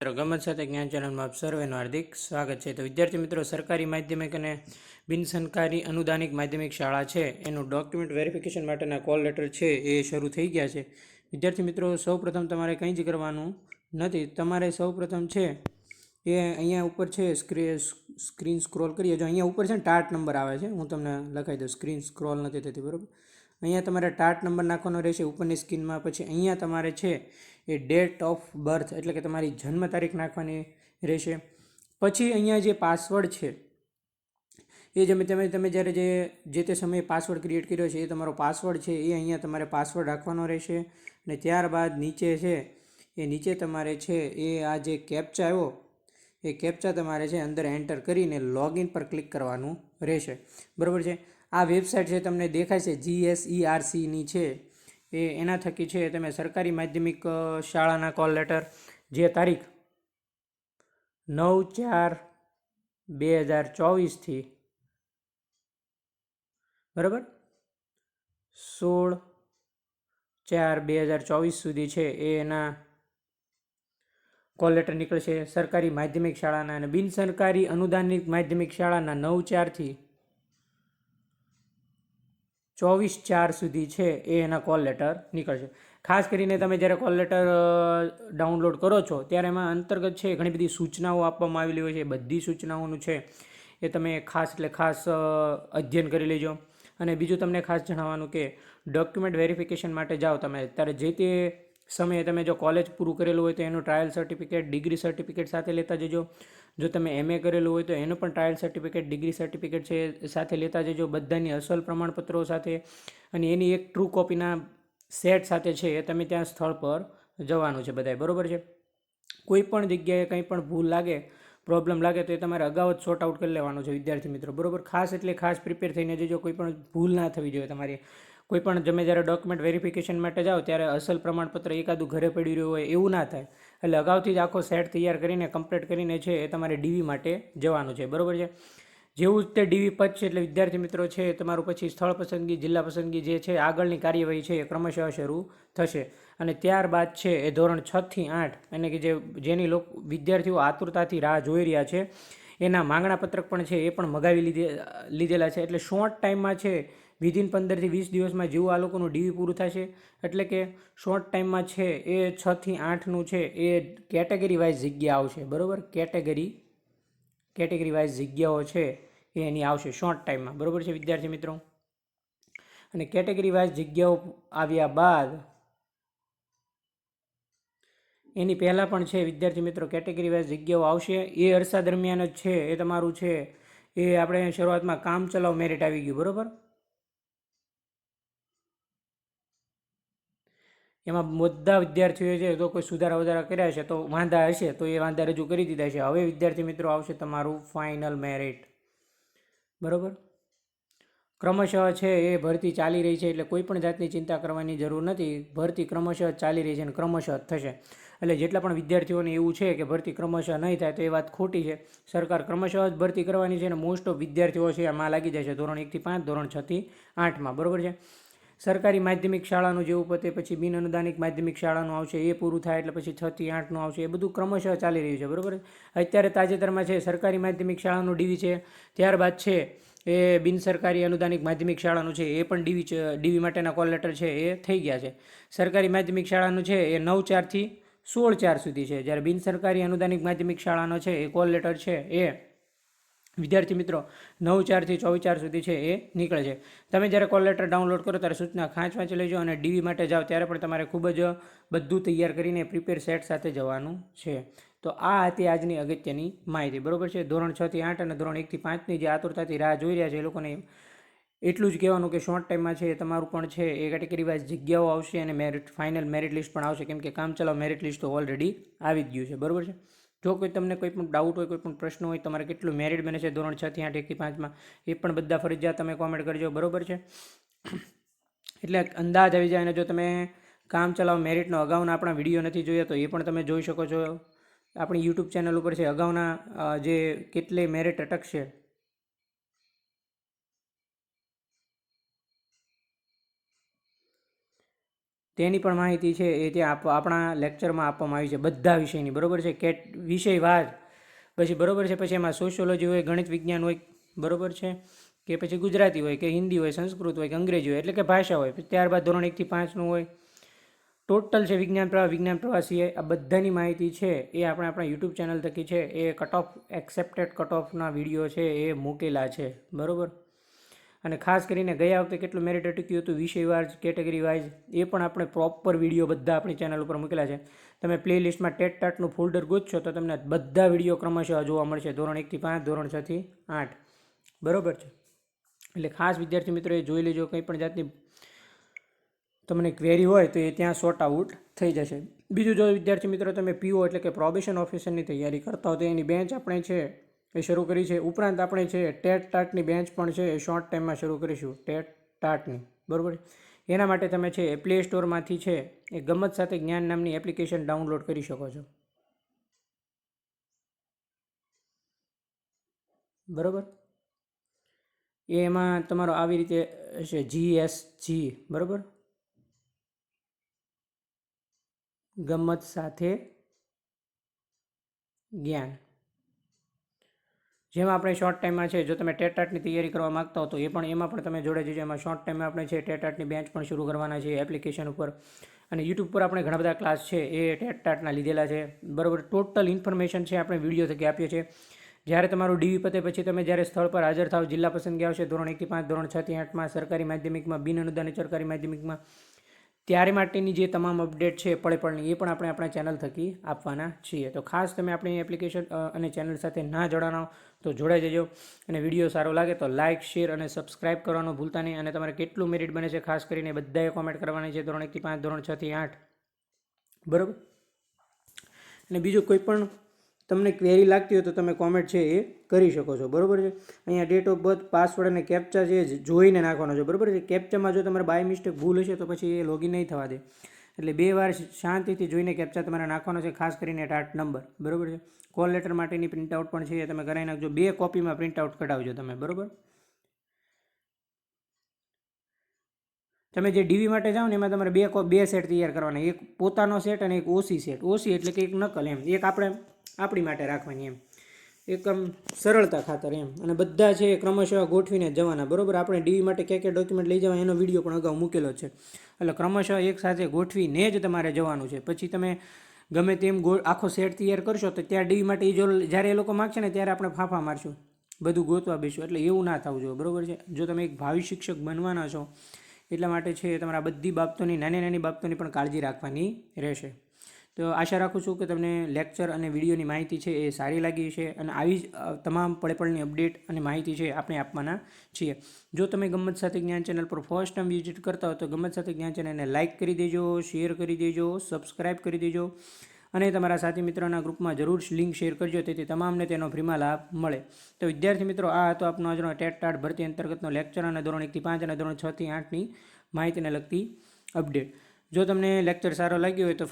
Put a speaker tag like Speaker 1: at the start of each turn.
Speaker 1: મિત્રો ગમત સાથે જ્ઞાન ચેનલમાં આપ સર્વેનું હાર્દિક સ્વાગત છે. તો વિદ્યાર્થી મિત્રો, સરકારી માધ્યમિક અને બિનસરકારી અનુદાનિક માધ્યમિક શાળા છે એનું ડોક્યુમેન્ટ વેરિફિકેશન માટેના કોલ લેટર છે એ શરૂ થઈ ગયા છે. વિદ્યાર્થી મિત્રો, સૌપ્રથમ તમારે કંઈ જ કરવાનું નથી. તમારે સૌપ્રથમ છે એ અહીંયા ઉપર છે સ્ક્રીન સ્ક્રોલ કરીએ. જો અહીંયા ઉપર છે ને ટાટ નંબર આવે છે, હું તમને લખાઈ દઉં. સ્ક્રીન સ્ક્રોલ નથી થતી, બરાબર. અહીંયા તમારે ટાટ નંબર નાખવાનો રહેશે ઉપરની સ્ક્રીનમાં. પછી અહીંયા તમારે છે એ ડેટ ઓફ બર્થ એટલે કે તમારી જન્મ તારીખ નાખવાની રહેશે. પછી અહીંયા જે પાસવર્ડ છે એ તમે જ્યારે જે તે સમયે પાસવર્ડ ક્રિએટ કર્યો છે એ તમારો પાસવર્ડ છે એ અહીંયા તમારે પાસવર્ડ રાખવાનો રહેશે. અને ત્યારબાદ નીચે છે એ નીચે તમારે છે એ આ જે કેપ્ચા આવ્યો એ કેપ્ચા તમારે છે અંદર એન્ટર કરીને લોગિન પર ક્લિક કરવાનું રહેશે, બરાબર છે. આ વેબસાઇટ છે તમને દેખાય છે GSERCની છે એ એના થકી છે તમે સરકારી માધ્યમિક શાળાના કોલ લેટર જે તારીખ 9/4/2024 બરાબર 16/4/2024 સુધી છે એના કોલ લેટર નીકળશે સરકારી માધ્યમિક શાળાના. અને બિનસરકારી અનુદાનિત માધ્યમિક શાળાના 9/4 24/4 સુધી છે એ એના કોલ લેટર નીકળશે. ખાસ કરીને તમે જ્યારે કોલ લેટર ડાઉનલોડ કરો છો ત્યારે એમાં અંતર્ગત છે ઘણી બધી સૂચનાઓ આપવામાં આવેલી હોય છે. બધી સૂચનાઓનું છે એ તમે ખાસ અધ્યયન કરી લેજો. અને બીજું તમને ખાસ જણાવવાનું કે ડોક્યુમેન્ટ વેરિફિકેશન માટે જાઓ તમે ત્યારે જે તે સમયે તમે જો કોલેજ પૂરું કરેલું હોય તો એનું ટ્રાયલ સર્ટિફિકેટ, ડિગ્રી સર્ટિફિકેટ સાથે લેતા જજો. જો તમે MA કરેલું હોય તો એનું પણ ટ્રાયલ સર્ટિફિકેટ, ડિગ્રી સર્ટિફિકેટ છે સાથે લેતા જજો. બધાની અસલ પ્રમાણપત્રો સાથે અને એની એક ટ્રુ કોપીના સેટ સાથે છે એ તમે ત્યાં સ્થળ પર જવાનું છે બધાય, બરાબર છે. કોઈ પણ જગ્યાએ કંઈ પણ ભૂલ લાગે, પ્રોબ્લેમ લાગે તો એ તમારે અગાઉ જ સોર્ટ આઉટ કરી લેવાનો છે વિદ્યાર્થી મિત્રો, બરાબર. ખાસ પ્રિપેર થઈને જજો. કોઈ પણ ભૂલ ના થવી જોઈએ તમારી. કોઈ પણ તમે જ્યારે ડોક્યુમેન્ટ વેરિફિકેશન માટે જાઓ ત્યારે અસલ પ્રમાણપત્ર એકાદું ઘરે પડી રહ્યું હોય એવું ના થાય. એટલે અગાઉથી જ આખો સેટ તૈયાર કરીને કમ્પ્લીટ કરીને છે એ તમારે DV માટે જવાનું છે, બરાબર છે. જેવું જ તે DV પતશે એટલે વિદ્યાર્થી મિત્રો છે તમારું પછી સ્થળ પસંદગી, જિલ્લા પસંદગી જે છે આગળની કાર્યવાહી છે એ ક્રમશઃ શરૂ થશે. અને ત્યારબાદ છે એ ધોરણ 6 થી 8 એટલે કે જેની વિદ્યાર્થીઓ આતુરતાથી રાહ જોઈ રહ્યા છે એના માંગણા પત્રક પણ છે એ પણ મગાવી લીધેલા છે. એટલે શોર્ટ ટાઈમમાં છે વિધિન 15 થી 20 દિવસમાં જેવું આ લોકોનું DV પૂરું થશે એટલે કે શોર્ટ ટાઈમમાં છે એ 6 થી 8નું છે એ કેટેગરી વાઇઝ જગ્યા આવશે, બરાબર. કેટેગરી વાઇઝ જગ્યાઓ છે એ એની આવશે શોર્ટ ટાઈમમાં, બરાબર છે વિદ્યાર્થી મિત્રો. અને કેટેગરી વાઇઝ જગ્યાઓ આવ્યા બાદ એની પહેલાં પણ છે વિદ્યાર્થી મિત્રો કેટેગરી વાઇઝ જગ્યાઓ આવશે. એ અરસા દરમિયાન જ છે એ તમારું છે એ આપણે શરૂઆતમાં કામ ચલાવ મેરિટ આવી ગયું, બરાબર. એમાં બધા વિદ્યાર્થીઓએ છે તો કોઈ સુધારા વધારા કર્યા છે તો વાંધા હશે તો એ વાંધા રજૂ કરી દીધા છે. હવે વિદ્યાર્થી મિત્રો આવશે તમારું ફાઇનલ મેરિટ, બરાબર. ક્રમશઃ છે એ ભરતી ચાલી રહી છે એટલે કોઈ પણ જાતની ચિંતા કરવાની જરૂર નથી. ભરતી ક્રમશઃ ચાલી રહી છે અને ક્રમશઃ થશે. એટલે જેટલા પણ વિદ્યાર્થીઓને એવું છે કે ભરતી ક્રમશઃ નહીં થાય તો એ વાત ખોટી છે. સરકાર ક્રમશઃ જ ભરતી કરવાની છે અને મોસ્ટ ઓફ વિદ્યાર્થીઓ છે આમાં લાગી જાય છે ધોરણ 1 થી 5, ધોરણ 6 થી 8માં, બરાબર છે. સરકારી માધ્યમિક શાળાનું જેવું પતે પછી બિન અનુદાનિક માધ્યમિક શાળાનું આવશે એ પૂરું થાય એટલે પછી 6 થી 8નું આવશે. એ બધું ક્રમશઃ ચાલી રહ્યું છે, બરાબર. અત્યારે તાજેતરમાં છે સરકારી માધ્યમિક શાળાનું DV છે, ત્યારબાદ છે એ બિનસરકારી અનુદાનિક માધ્યમિક શાળાનું છે એ પણ DV માટેના કોલ લેટર છે એ થઈ ગયા છે. સરકારી માધ્યમિક શાળાનું છે એ 9/4 થી 16/4 સુધી છે, જ્યારે બિનસરકારી અનુદાનિક માધ્યમિક શાળાનો છે એ કોલ લેટર છે એ વિદ્યાર્થી મિત્રો 9/4 થી 24/4 સુધી છે એ નીકળે છે. તમે જ્યારે કોલ લેટર ડાઉનલોડ કરો ત્યારે સૂચના વાંચી લેજો અને DV માટે જાઓ ત્યારે પણ તમારે ખૂબ જ બધું તૈયાર કરીને પ્રિપેર સેટ સાથે જવાનું છે. તો આ હતી આજની અગત્યની માહિતી, બરાબર છે. ધોરણ 6 થી 8 અને ધોરણ 1 થી 5ની જે આતુરતાથી રાહ જોઈ રહ્યા છે એ લોકોને એટલું જ કહેવાનું કે શોર્ટ ટાઈમમાં છે તમારું પણ છે એ કેટેગરી વાઇઝ જગ્યાઓ આવશે અને ફાઇનલ મેરિટ લિસ્ટ પણ આવશે, કેમ કે કામચલાઉ મેરિટ લિસ્ટ તો ઓલરેડી આવી જ ગયું છે, બરાબર છે. જો તમને કોઈ પણ ડાઉટ હોય, કોઈ પણ પ્રશ્ન હોય, તમારે કેટલું મેરિટ બને છે ધોરણ 6 થી 8, 1 થી 5માં એ પણ બધા ફરજિયાત તમે કોમેન્ટ કરજો, બરાબર છે. એટલે અંદાજ આવી જાય. અને જો તમે કામચલાઉ મેરિટનો અગાઉના આપણા વિડીયો નથી જોયા તો એ પણ તમે જોઈ શકો છો. આપણી YouTube ચેનલ ઉપર છે અગાઉના જે કેટલી મેરિટ અટકશે તેની પણ માહિતી છે એ ત્યાં આપણા લેક્ચરમાં આપવામાં આવી છે બધા વિષયની, બરાબર છે. વિષયવાર પછી, બરાબર છે. પછી એમાં સોશિયોલોજી હોય, ગણિત વિજ્ઞાન હોય, બરાબર છે, કે પછી ગુજરાતી હોય, કે હિન્દી હોય, સંસ્કૃત હોય, કે અંગ્રેજી હોય, એટલે કે ભાષા હોય. ત્યારબાદ ધોરણ 1 થી 5નું હોય. ટોટલ છે વિજ્ઞાન પ્રવાહ સિવાય આ બધાની માહિતી છે એ આપણે આપણા યુટ્યુબ ચેનલ થકી છે એ એક્સેપ્ટેડ કટ ઓફના વિડીયો છે એ મૂકેલા છે, બરાબર. અને ખાસ કરીને ગયા વખતે કેટલું મેરિટ અટક્યું હતું વિષયવાર, કેટેગરી વાઇઝ, એ પણ આપણે પ્રોપર વિડીયો બધા આપણી ચેનલ ઉપર મૂકેલા છે. તમે પ્લેલિસ્ટમાં ટેટનું ફોલ્ડર ગોતશો તો તમને બધા વિડીયો ક્રમશઃ જોવા મળશે, ધોરણ 1 થી 5, ધોરણ 6 થી 8, બરાબર છે. એટલે ખાસ વિદ્યાર્થી મિત્રો એ જોઈ લેજો. કંઈ પણ જાતની તમને ક્વેરી હોય તો એ ત્યાં સોર્ટ આઉટ થઈ જશે. બીજું, જો વિદ્યાર્થી મિત્રો તમે પીઓ એટલે કે પ્રોબેશન ઓફિસરની તૈયારી કરતા હો તો એની બેન્ચ આપણે છે એ શરૂ કરી છે. ઉપરાંત આપણે છે ટાટની બેન્ચ પણ છે એ શોર્ટ ટાઈમમાં શરૂ કરીશું, ટાટની, બરાબર. એના માટે તમે છે એ પ્લે સ્ટોરમાંથી છે એ ગમત સાથે જ્ઞાન નામની એપ્લિકેશન ડાઉનલોડ કરી શકો છો, બરાબર. એમાં તમારો આવી રીતે હશે GSG, બરાબર, ગમત સાથે જ્ઞાન. જેમાં આપણે શોર્ટ ટાઈમમાં છે, જો તમે ટાટની તૈયારી કરવા માગતા હો તો એમાં પણ તમે જોડે જજો. એમાં શોર્ટ ટાઈમમાં આપણે છે ટાટની બેન્ચ પણ શરૂ કરવાના છે એપ્લિકેશન ઉપર. અને યુટ્યુબ પર આપણે ઘણા બધા ક્લાસ છે એ ટાટના લીધેલા છે, બરાબર. ટોટલ ઇન્ફોર્મેશન છે આપણે વિડીયો થકી આપીએ છીએ. જ્યારે તમારું ડીવી પતે પછી તમે જ્યારે સ્થળ પર હાજર થાવ, જિલ્લા પસંદગી આવશે ધોરણ 1 થી 5, ધોરણ 6 થી 8માં, સરકારી માધ્યમિકમાં, બિન અનુદાનિત સરકારી માધ્યમિકમાં, ત્યારે માટેની જે તમામ અપડેટ છે પળે પળની, એ પણ આપણે આપણા ચેનલ થકી આપવાના છીએ. તો ખાસ તમે આપણી એપ્લિકેશન અને ચેનલ સાથે ના જોડાના તો જોડાઈ જજો. અને વિડીયો સારો લાગે તો લાઇક, શેર અને સબસ્ક્રાઇબ કરવાનું ભૂલતા નહીં. અને તમારે કેટલું મેરિટ બને છે ખાસ કરીને બધાએ કોમેન્ટ કરવાની છે, ધોરણ 1 થી 5, ધોરણ 6 થી 8, બરાબર. અને બીજું કોઈ પણ તમને ક્વેરી લાગતી હોય તો તમે કોમેન્ટ છે એ કરી શકો છો, બરાબર છે. અહીંયા ડેટ ઓફ બર્થ, પાસવર્ડ અને કેપ્ચા છે જોઈને નાખવાનો છે, બરાબર છે. કેપ્ચામાં જો તમારે બાય મિસ્ટેક ભૂલ હશે તો પછી એ લોગિન નહીં થવા દે. એટલે 2 વાર શાંતિથી જોઈને કેપ્ચા તમારે નાખવાનો છે, ખાસ કરીને ટાટ નંબર, બરાબર છે. કોલ લેટર માટેની પ્રિન્ટઆઉટ પણ છે, તમે કરાવી નાખજો. 2 કોપીમાં પ્રિન્ટઆઉટ કઢાવજો તમે, બરાબર. તમે જે ડીવી માટે જાઓ ને એમાં તમારે 2 સેટ તૈયાર કરવાના, એક પોતાનો સેટ અને એક ઓસી સેટ. ઓસી એટલે કે એક નકલ, એમ. એક આપણે આપણી માટે રાખવાની, એમ, એકદમ સરળતા ખાતર, એમ. અને બધા છે ક્રમશઃ ગોઠવીને જવાના, બરાબર. આપણે ડીવી માટે ક્યાં ડોક્યુમેન્ટ લઈ જવા એનો વિડીયો પણ અગાઉ મૂકેલો છે. એટલે ક્રમશઃ એક સાથે ગોઠવીને જ તમારે જવાનું છે. પછી તમે ગમે તેમ આખો સેટ તૈયાર કરશો તો ત્યાં ડીવી માટે જ્યારે એ લોકો માગશે ને ત્યારે આપણે ફાંફા મારશું, બધું ગોતવા બેસું. એટલે એવું ના થવું જોઈએ, બરાબર છે. જો તમે એક ભાવિ શિક્ષક બનવાના છો એટલા માટે છે તમારા બધી બાબતોની, નાની નાની બાબતોની પણ કાળજી રાખવાની રહેશે. તો આશા રાખું છું કે તમને લેક્ચર અને વિડીયોની માહિતી છે એ સારી લાગી છે. અને આવી જ તમામ પળે અપડેટ અને માહિતી છે આપણે આપવાના છીએ. જો તમે ગમત સાથે જ્ઞાન ચેનલ પર ફર્સ્ટ ટાઈમ વિઝિટ કરતા હો તો ગમત સાથે જ્ઞાન ચેનલને લાઇક કરી દેજો, શેર કરી દેજો, સબસ્ક્રાઈબ કરી દેજો. અને તમારા સાથી મિત્રોના ગ્રુપમાં જરૂર લિંક શેર કરજો, તેથી તમામને તેનો ફ્રીમાં લાભ મળે. તો વિદ્યાર્થી મિત્રો, આ હતો આપનો આજનો ટાટ ભરતી અંતર્ગતનો લેક્ચર અને ધોરણ 1 થી 5 અને ધોરણ 6 થી 8ની માહિતીને લગતી અપડેટ. જો તમને લેક્ચર સારો લાગ્યો હોય તો